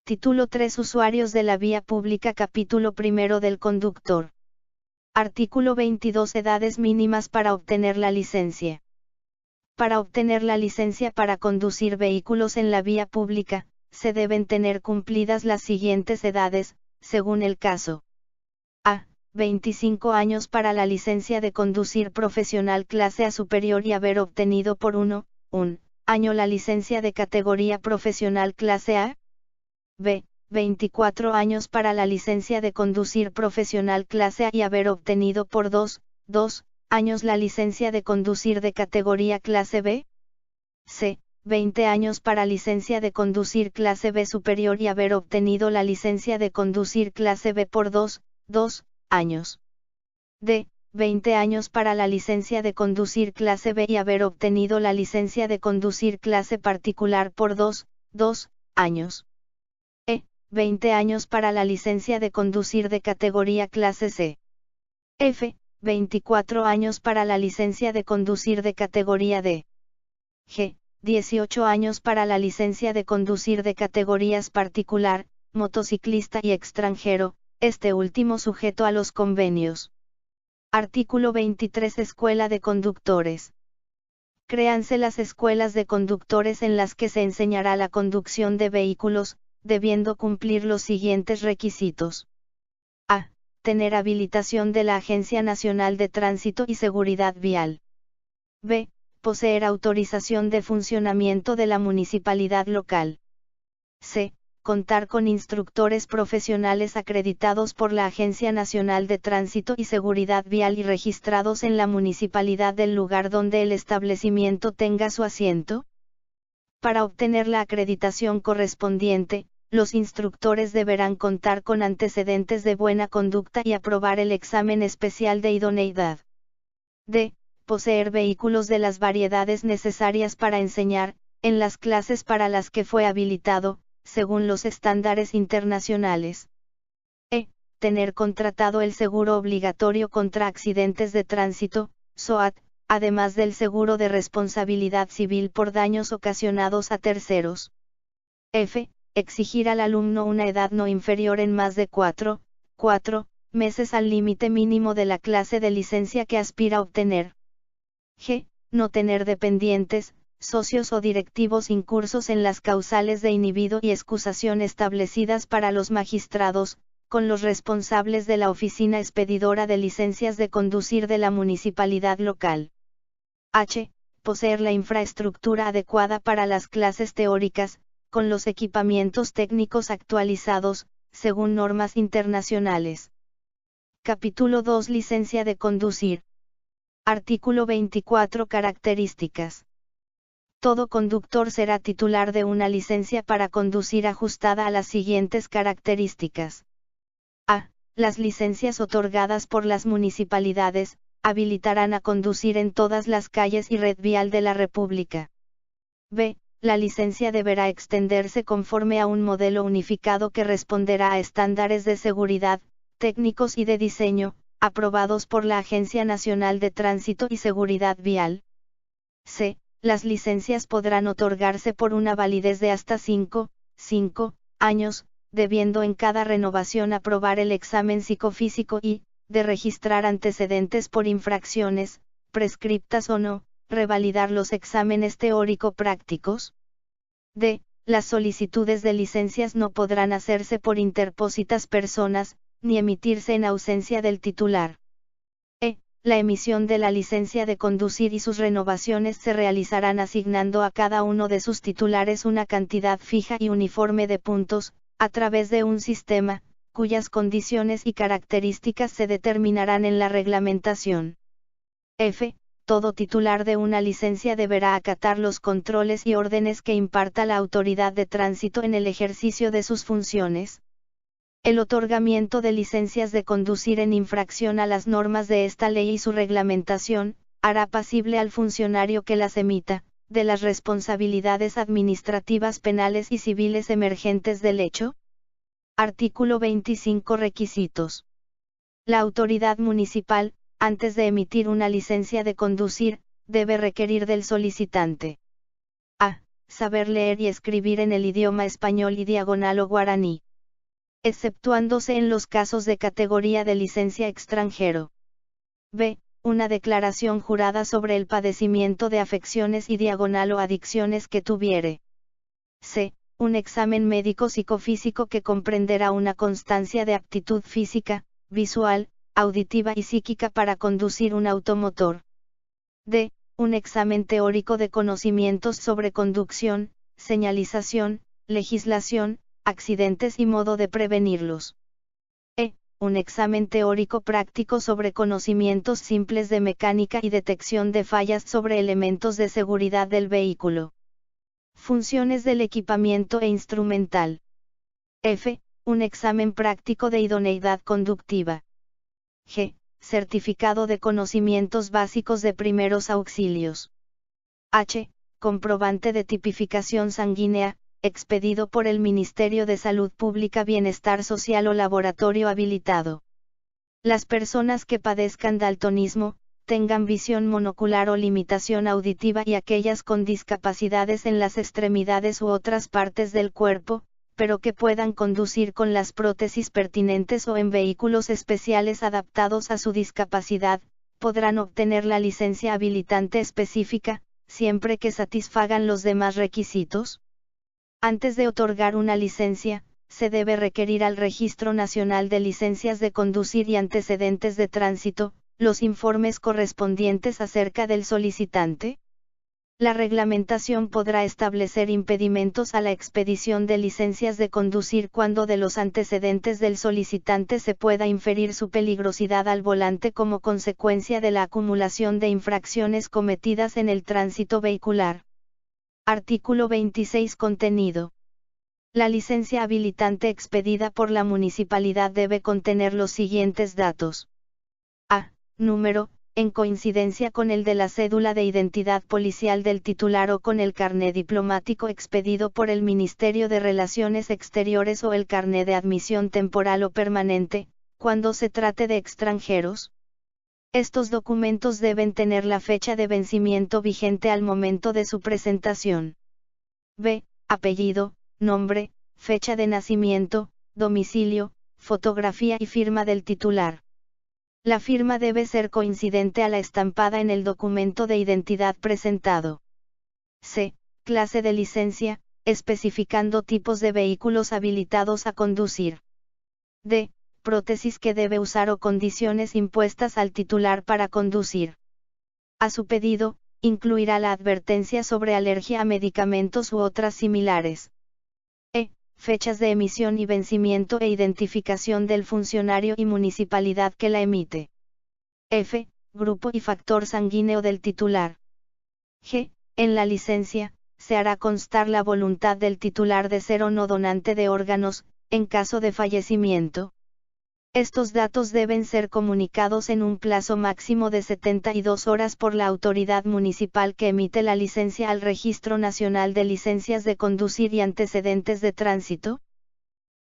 Título 3 Usuarios de la vía pública. Capítulo primero del conductor. Artículo 22 Edades mínimas para obtener la licencia. Para obtener la licencia para conducir vehículos en la vía pública, se deben tener cumplidas las siguientes edades, según el caso. A. 25 años para la licencia de conducir profesional clase A superior y haber obtenido por un año la licencia de categoría profesional clase A. B. 24 años para la licencia de conducir profesional clase A y haber obtenido por 2 años la licencia de conducir de categoría clase B. C. 20 años para licencia de conducir clase B superior y haber obtenido la licencia de conducir clase B por 2 años. D. 20 años para la licencia de conducir clase B y haber obtenido la licencia de conducir clase particular por 2 años. 20 años para la licencia de conducir de categoría clase C. F. 24 años para la licencia de conducir de categoría D. G. 18 años para la licencia de conducir de categorías particular, motociclista y extranjero, este último sujeto a los convenios. Artículo 23 Escuela de conductores. Créanse las escuelas de conductores en las que se enseñará la conducción de vehículos, debiendo cumplir los siguientes requisitos. A. Tener habilitación de la Agencia Nacional de Tránsito y Seguridad Vial. B. Poseer autorización de funcionamiento de la municipalidad local. C. Contar con instructores profesionales acreditados por la Agencia Nacional de Tránsito y Seguridad Vial y registrados en la municipalidad del lugar donde el establecimiento tenga su asiento. Para obtener la acreditación correspondiente, los instructores deberán contar con antecedentes de buena conducta y aprobar el examen especial de idoneidad. D. Poseer vehículos de las variedades necesarias para enseñar, en las clases para las que fue habilitado, según los estándares internacionales. E. Tener contratado el seguro obligatorio contra accidentes de tránsito, SOAT, además del seguro de responsabilidad civil por daños ocasionados a terceros. F. Exigir al alumno una edad no inferior en más de 4 meses al límite mínimo de la clase de licencia que aspira a obtener. G. No tener dependientes, socios o directivos incursos en las causales de inhibido y excusación establecidas para los magistrados, con los responsables de la oficina expedidora de licencias de conducir de la municipalidad local. H. Poseer la infraestructura adecuada para las clases teóricas, con los equipamientos técnicos actualizados, según normas internacionales. Capítulo 2 Licencia de conducir. Artículo 24 Características. Todo conductor será titular de una licencia para conducir ajustada a las siguientes características. A. Las licencias otorgadas por las municipalidades, habilitarán a conducir en todas las calles y red vial de la República. B. La licencia deberá extenderse conforme a un modelo unificado que responderá a estándares de seguridad, técnicos y de diseño, aprobados por la Agencia Nacional de Tránsito y Seguridad Vial. C. Las licencias podrán otorgarse por una validez de hasta 5 años, debiendo en cada renovación aprobar el examen psicofísico y, de registrar antecedentes por infracciones, prescriptas o no, revalidar los exámenes teórico-prácticos. D. Las solicitudes de licencias no podrán hacerse por interpósitas personas, ni emitirse en ausencia del titular. E. La emisión de la licencia de conducir y sus renovaciones se realizarán asignando a cada uno de sus titulares una cantidad fija y uniforme de puntos, a través de un sistema, cuyas condiciones y características se determinarán en la reglamentación. F. Todo titular de una licencia deberá acatar los controles y órdenes que imparta la autoridad de tránsito en el ejercicio de sus funciones. El otorgamiento de licencias de conducir en infracción a las normas de esta ley y su reglamentación, hará pasible al funcionario que las emita, de las responsabilidades administrativas penales y civiles emergentes del hecho. Artículo 25 Requisitos. La autoridad municipal, antes de emitir una licencia de conducir, debe requerir del solicitante. A. saber leer y escribir en el idioma español y diagonal o guaraní. Exceptuándose en los casos de categoría de licencia extranjero. B. Una declaración jurada sobre el padecimiento de afecciones y diagonal o adicciones que tuviere. C. Un examen médico psicofísico que comprenderá una constancia de aptitud física, visual, auditiva y psíquica para conducir un automotor. D. Un examen teórico de conocimientos sobre conducción, señalización, legislación, accidentes y modo de prevenirlos. E. Un examen teórico práctico sobre conocimientos simples de mecánica y detección de fallas sobre elementos de seguridad del vehículo. Funciones del equipamiento e instrumental. F. Un examen práctico de idoneidad conductiva. G. Certificado de conocimientos básicos de primeros auxilios. H. Comprobante de tipificación sanguínea, expedido por el Ministerio de Salud Pública, Bienestar Social o laboratorio habilitado. Las personas que padezcan daltonismo, tengan visión monocular o limitación auditiva y aquellas con discapacidades en las extremidades u otras partes del cuerpo, pero que puedan conducir con las prótesis pertinentes o en vehículos especiales adaptados a su discapacidad, podrán obtener la licencia habilitante específica, siempre que satisfagan los demás requisitos. Antes de otorgar una licencia, se debe requerir al Registro Nacional de Licencias de Conducir y Antecedentes de Tránsito, los informes correspondientes acerca del solicitante. La reglamentación podrá establecer impedimentos a la expedición de licencias de conducir cuando de los antecedentes del solicitante se pueda inferir su peligrosidad al volante como consecuencia de la acumulación de infracciones cometidas en el tránsito vehicular. Artículo 26. Contenido. La licencia habilitante expedida por la municipalidad debe contener los siguientes datos. A. Número, en coincidencia con el de la cédula de identidad policial del titular o con el carné diplomático expedido por el Ministerio de Relaciones Exteriores o el carné de admisión temporal o permanente, cuando se trate de extranjeros. Estos documentos deben tener la fecha de vencimiento vigente al momento de su presentación. B. Apellido, nombre, fecha de nacimiento, domicilio, fotografía y firma del titular. La firma debe ser coincidente a la estampada en el documento de identidad presentado. C. Clase de licencia, especificando tipos de vehículos habilitados a conducir. D. Prótesis que debe usar o condiciones impuestas al titular para conducir. A su pedido, incluirá la advertencia sobre alergia a medicamentos u otras similares. E. Fechas de emisión y vencimiento e identificación del funcionario y municipalidad que la emite. F. Grupo y factor sanguíneo del titular. G. En la licencia, se hará constar la voluntad del titular de ser o no donante de órganos, en caso de fallecimiento. Estos datos deben ser comunicados en un plazo máximo de 72 horas por la autoridad municipal que emite la licencia al Registro Nacional de Licencias de Conducir y Antecedentes de Tránsito.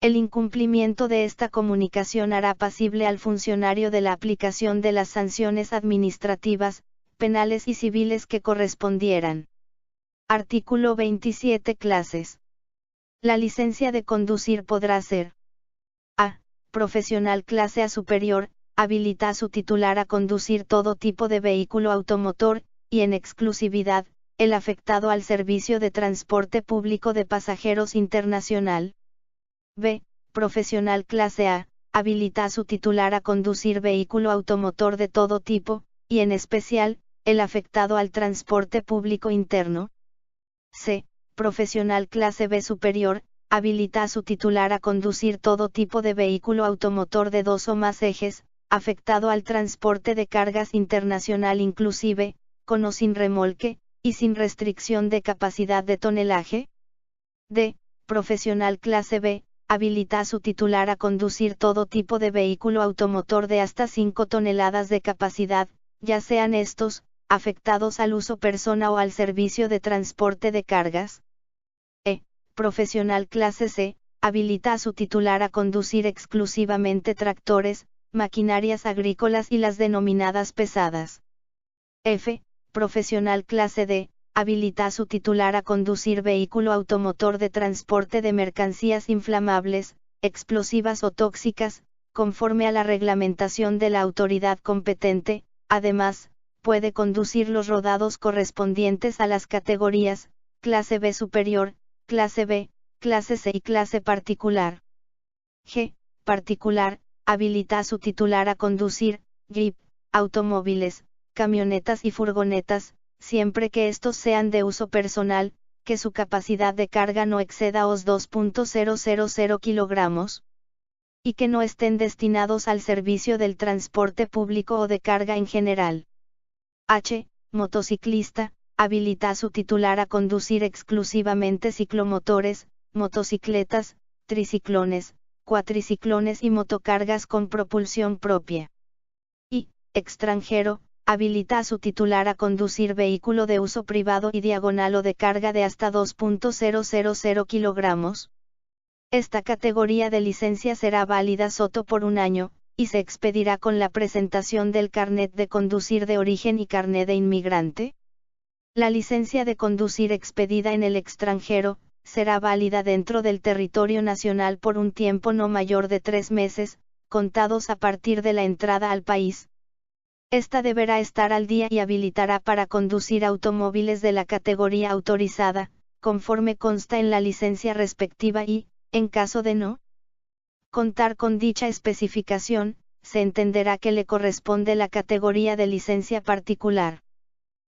El incumplimiento de esta comunicación hará pasible al funcionario de la aplicación de las sanciones administrativas, penales y civiles que correspondieran. Artículo 27. Clases. La licencia de conducir podrá ser: A. Profesional clase A superior, habilita a su titular a conducir todo tipo de vehículo automotor, y en exclusividad, el afectado al servicio de transporte público de pasajeros internacional. B. Profesional clase A, habilita a su titular a conducir vehículo automotor de todo tipo, y en especial, el afectado al transporte público interno. C. Profesional clase B superior, habilita a su titular a conducir todo tipo de vehículo automotor de 2 o más ejes, afectado al transporte de cargas internacional inclusive, con o sin remolque, y sin restricción de capacidad de tonelaje. D. Profesional clase B, habilita a su titular a conducir todo tipo de vehículo automotor de hasta 5 toneladas de capacidad, ya sean estos, afectados al uso persona o al servicio de transporte de cargas. Profesional clase C, habilita a su titular a conducir exclusivamente tractores, maquinarias agrícolas y las denominadas pesadas. F. Profesional clase D, habilita a su titular a conducir vehículo automotor de transporte de mercancías inflamables, explosivas o tóxicas, conforme a la reglamentación de la autoridad competente. Además, puede conducir los rodados correspondientes a las categorías, clase B superior, clase B, clase C y clase particular. G. Particular, habilita a su titular a conducir, jeep, automóviles, camionetas y furgonetas, siempre que estos sean de uso personal, que su capacidad de carga no exceda os 2.000 kilogramos, y que no estén destinados al servicio del transporte público o de carga en general. H. Motociclista, habilita a su titular a conducir exclusivamente ciclomotores, motocicletas, triciclones, cuatriciclones y motocargas con propulsión propia. Y, extranjero, habilita a su titular a conducir vehículo de uso privado y diagonal o de carga de hasta 2.000 kilogramos. Esta categoría de licencia será válida solo por un año, y se expedirá con la presentación del carnet de conducir de origen y carnet de inmigrante. La licencia de conducir expedida en el extranjero, será válida dentro del territorio nacional por un tiempo no mayor de 3 meses, contados a partir de la entrada al país. Esta deberá estar al día y habilitará para conducir automóviles de la categoría autorizada, conforme consta en la licencia respectiva y, en caso de no contar con dicha especificación, se entenderá que le corresponde la categoría de licencia particular.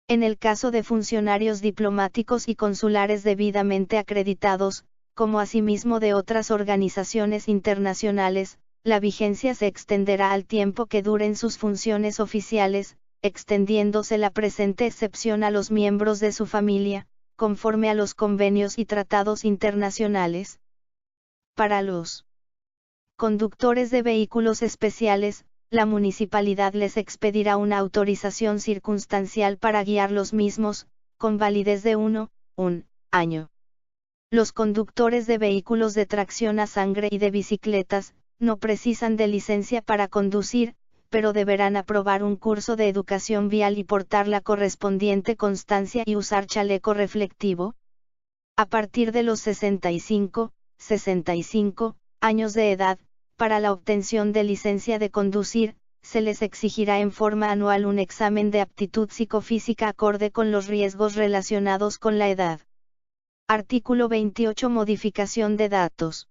En el caso de funcionarios diplomáticos y consulares debidamente acreditados, como asimismo de otras organizaciones internacionales, la vigencia se extenderá al tiempo que duren sus funciones oficiales, extendiéndose la presente excepción a los miembros de su familia, conforme a los convenios y tratados internacionales. Para los conductores de vehículos especiales, la municipalidad les expedirá una autorización circunstancial para guiar los mismos, con validez de un año. Los conductores de vehículos de tracción a sangre y de bicicletas, no precisan de licencia para conducir, pero deberán aprobar un curso de educación vial y portar la correspondiente constancia y usar chaleco reflectivo. A partir de los 65 años de edad, para la obtención de licencia de conducir, se les exigirá en forma anual un examen de aptitud psicofísica acorde con los riesgos relacionados con la edad. Artículo 28. Modificación de datos.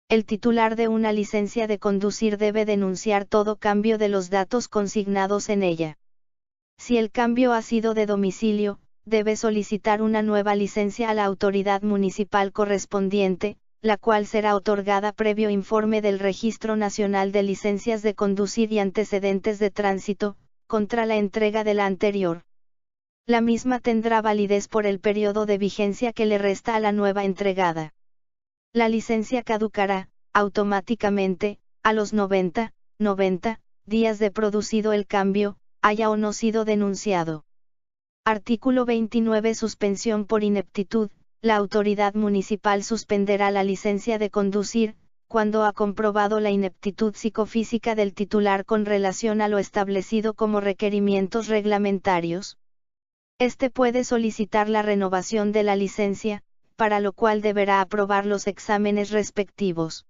El titular de una licencia de conducir debe denunciar todo cambio de los datos consignados en ella. Si el cambio ha sido de domicilio, debe solicitar una nueva licencia a la autoridad municipal correspondiente, la cual será otorgada previo informe del Registro Nacional de Licencias de Conducir y Antecedentes de Tránsito, contra la entrega de la anterior. La misma tendrá validez por el periodo de vigencia que le resta a la nueva entregada. La licencia caducará, automáticamente, a los 90 días de producido el cambio, haya o no sido denunciado. Artículo 29. Suspensión por ineptitud. La autoridad municipal suspenderá la licencia de conducir, cuando ha comprobado la ineptitud psicofísica del titular con relación a lo establecido como requerimientos reglamentarios. Este puede solicitar la renovación de la licencia, para lo cual deberá aprobar los exámenes respectivos.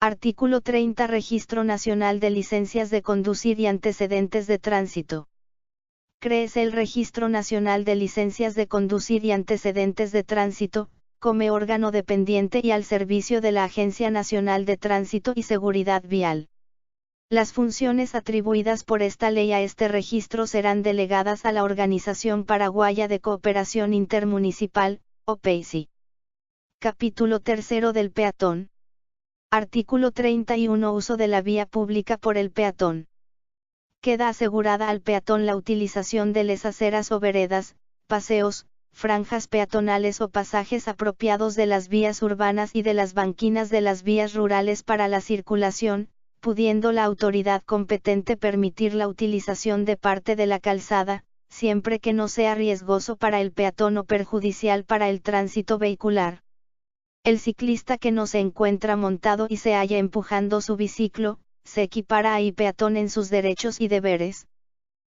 Artículo 30. Registro Nacional de Licencias de Conducir y Antecedentes de Tránsito. Créese el Registro Nacional de Licencias de Conducir y Antecedentes de Tránsito, como órgano dependiente y al servicio de la Agencia Nacional de Tránsito y Seguridad Vial. Las funciones atribuidas por esta ley a este registro serán delegadas a la Organización Paraguaya de Cooperación Intermunicipal, OPEICI. Capítulo 3 del peatón. Artículo 31. Uso de la vía pública por el peatón. Queda asegurada al peatón la utilización de las aceras o veredas, paseos, franjas peatonales o pasajes apropiados de las vías urbanas y de las banquinas de las vías rurales para la circulación, pudiendo la autoridad competente permitir la utilización de parte de la calzada, siempre que no sea riesgoso para el peatón o perjudicial para el tránsito vehicular. El ciclista que no se encuentra montado y se halla empujando su biciclo, se equipara a peatón en sus derechos y deberes.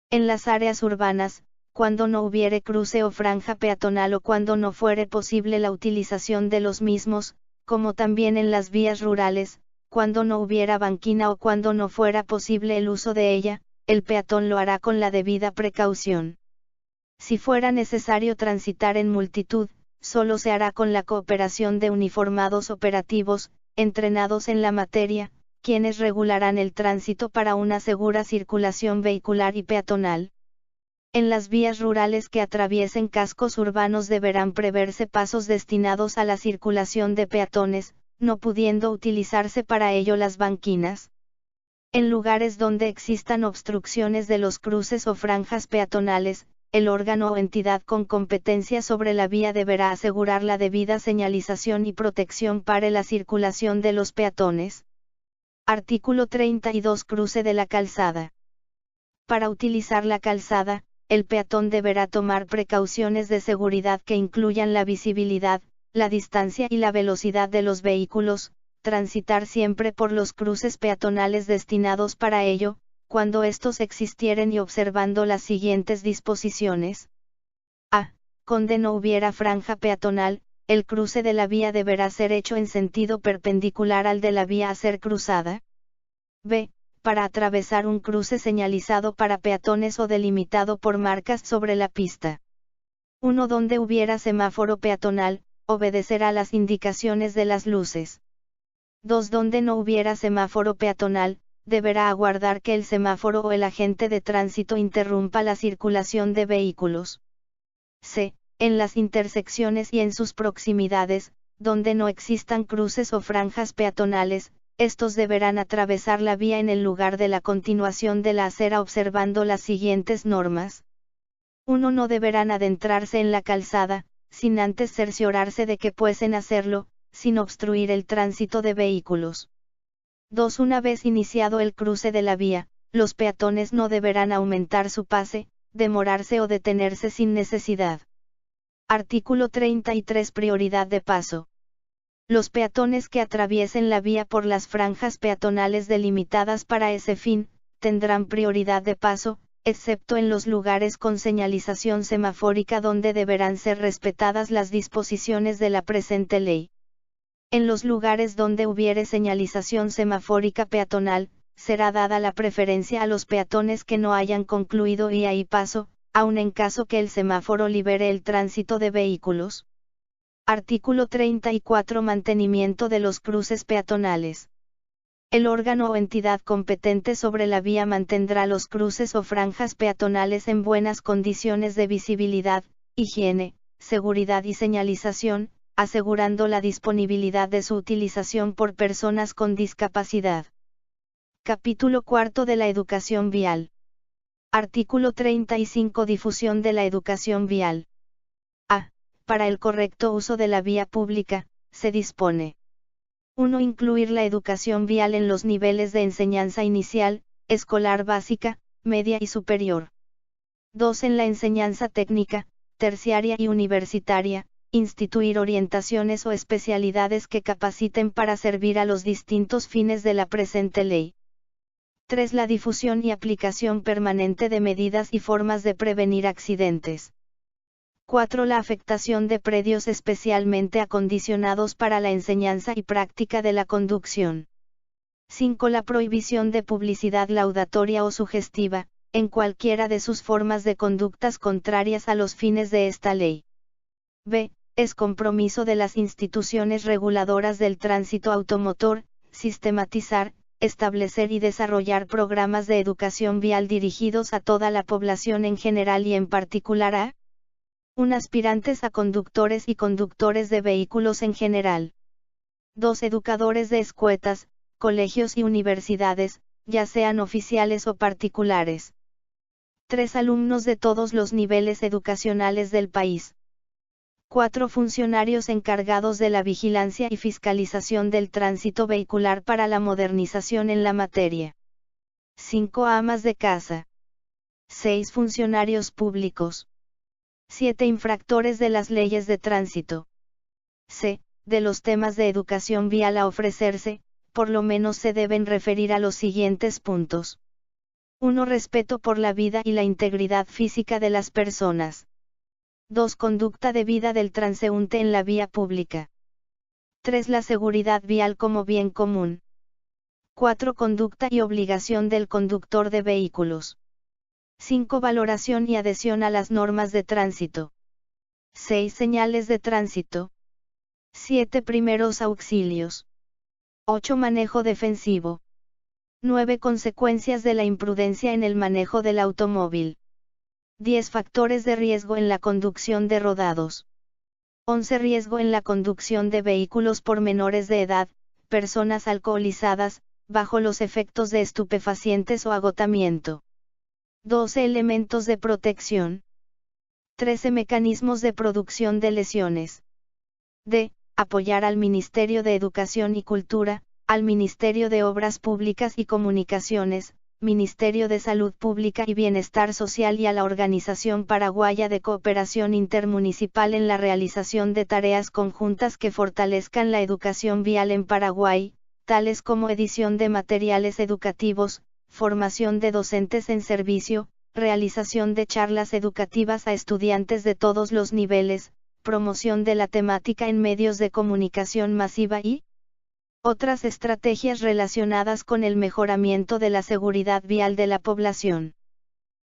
En las áreas urbanas, cuando no hubiere cruce o franja peatonal o cuando no fuere posible la utilización de los mismos, como también en las vías rurales, cuando no hubiera banquina o cuando no fuera posible el uso de ella, el peatón lo hará con la debida precaución. Si fuera necesario transitar en multitud, solo se hará con la cooperación de uniformados operativos, entrenados en la materia, quienes regularán el tránsito para una segura circulación vehicular y peatonal. En las vías rurales que atraviesen cascos urbanos deberán preverse pasos destinados a la circulación de peatones, no pudiendo utilizarse para ello las banquinas. En lugares donde existan obstrucciones de los cruces o franjas peatonales, el órgano o entidad con competencia sobre la vía deberá asegurar la debida señalización y protección para la circulación de los peatones. Artículo 32. Cruce de la calzada. Para utilizar la calzada, el peatón deberá tomar precauciones de seguridad que incluyan la visibilidad, la distancia y la velocidad de los vehículos, transitar siempre por los cruces peatonales destinados para ello, cuando estos existieren y observando las siguientes disposiciones. A. Donde no hubiera franja peatonal, el cruce de la vía deberá ser hecho en sentido perpendicular al de la vía a ser cruzada. B. Para atravesar un cruce señalizado para peatones o delimitado por marcas sobre la pista. 1. Donde hubiera semáforo peatonal, obedecerá las indicaciones de las luces. 2. Donde no hubiera semáforo peatonal, deberá aguardar que el semáforo o el agente de tránsito interrumpa la circulación de vehículos. C. En las intersecciones y en sus proximidades, donde no existan cruces o franjas peatonales, estos deberán atravesar la vía en el lugar de la continuación de la acera observando las siguientes normas. 1. No deberán adentrarse en la calzada, sin antes cerciorarse de que pueden hacerlo, sin obstruir el tránsito de vehículos. 2. Una vez iniciado el cruce de la vía, los peatones no deberán aumentar su pase, demorarse o detenerse sin necesidad. Artículo 33. Prioridad de paso. Los peatones que atraviesen la vía por las franjas peatonales delimitadas para ese fin, tendrán prioridad de paso, excepto en los lugares con señalización semafórica donde deberán ser respetadas las disposiciones de la presente ley. En los lugares donde hubiere señalización semafórica peatonal, será dada la preferencia a los peatones que no hayan concluido vía y paso, aun en caso que el semáforo libere el tránsito de vehículos. Artículo 34. Mantenimiento de los cruces peatonales. El órgano o entidad competente sobre la vía mantendrá los cruces o franjas peatonales en buenas condiciones de visibilidad, higiene, seguridad y señalización, asegurando la disponibilidad de su utilización por personas con discapacidad. Capítulo 4 de la educación vial. Artículo 35. Difusión de la educación vial. A. Para el correcto uso de la vía pública, se dispone. 1. Incluir la educación vial en los niveles de enseñanza inicial, escolar básica, media y superior. 2. En la enseñanza técnica, terciaria y universitaria, instituir orientaciones o especialidades que capaciten para servir a los distintos fines de la presente ley. 3. La difusión y aplicación permanente de medidas y formas de prevenir accidentes. 4. La afectación de predios especialmente acondicionados para la enseñanza y práctica de la conducción. 5. La prohibición de publicidad laudatoria o sugestiva, en cualquiera de sus formas de conductas contrarias a los fines de esta ley. B. Es compromiso de las instituciones reguladoras del tránsito automotor, sistematizar, establecer y desarrollar programas de educación vial dirigidos a toda la población en general y en particular a aspirantes a conductores y conductores de vehículos en general. 2. Educadores de escuelas, colegios y universidades, ya sean oficiales o particulares. 3. Alumnos de todos los niveles educacionales del país. 4. Funcionarios encargados de la vigilancia y fiscalización del tránsito vehicular para la modernización en la materia. 5. Amas de casa. 6. Funcionarios públicos. 7. Infractores de las leyes de tránsito. C. De los temas de educación vial a ofrecerse, por lo menos se deben referir a los siguientes puntos. 1. Respeto por la vida y la integridad física de las personas. 2. Conducta de vida del transeúnte en la vía pública. 3. La seguridad vial como bien común. 4. Conducta y obligación del conductor de vehículos. 5. Valoración y adhesión a las normas de tránsito. 6. Señales de tránsito. 7. Primeros auxilios. 8. Manejo defensivo. 9. Consecuencias de la imprudencia en el manejo del automóvil. 10. Factores de riesgo en la conducción de rodados. 11. Riesgo en la conducción de vehículos por menores de edad, personas alcoholizadas, bajo los efectos de estupefacientes o agotamiento. 12. Elementos de protección. 13. Mecanismos de producción de lesiones. D. Apoyar al Ministerio de Educación y Cultura, al Ministerio de Obras Públicas y Comunicaciones, Ministerio de Salud Pública y Bienestar Social y a la Organización Paraguaya de Cooperación Intermunicipal en la realización de tareas conjuntas que fortalezcan la educación vial en Paraguay, tales como edición de materiales educativos, formación de docentes en servicio, realización de charlas educativas a estudiantes de todos los niveles, promoción de la temática en medios de comunicación masiva y otras estrategias relacionadas con el mejoramiento de la seguridad vial de la población.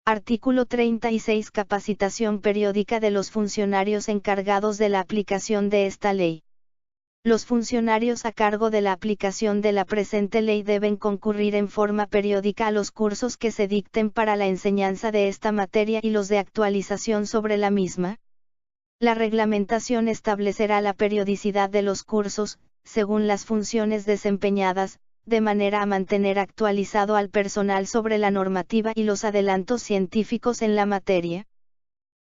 Artículo 36. Capacitación periódica de los funcionarios encargados de la aplicación de esta ley. Los funcionarios a cargo de la aplicación de la presente ley deben concurrir en forma periódica a los cursos que se dicten para la enseñanza de esta materia y los de actualización sobre la misma. La reglamentación establecerá la periodicidad de los cursos, según las funciones desempeñadas, de manera a mantener actualizado al personal sobre la normativa y los adelantos científicos en la materia.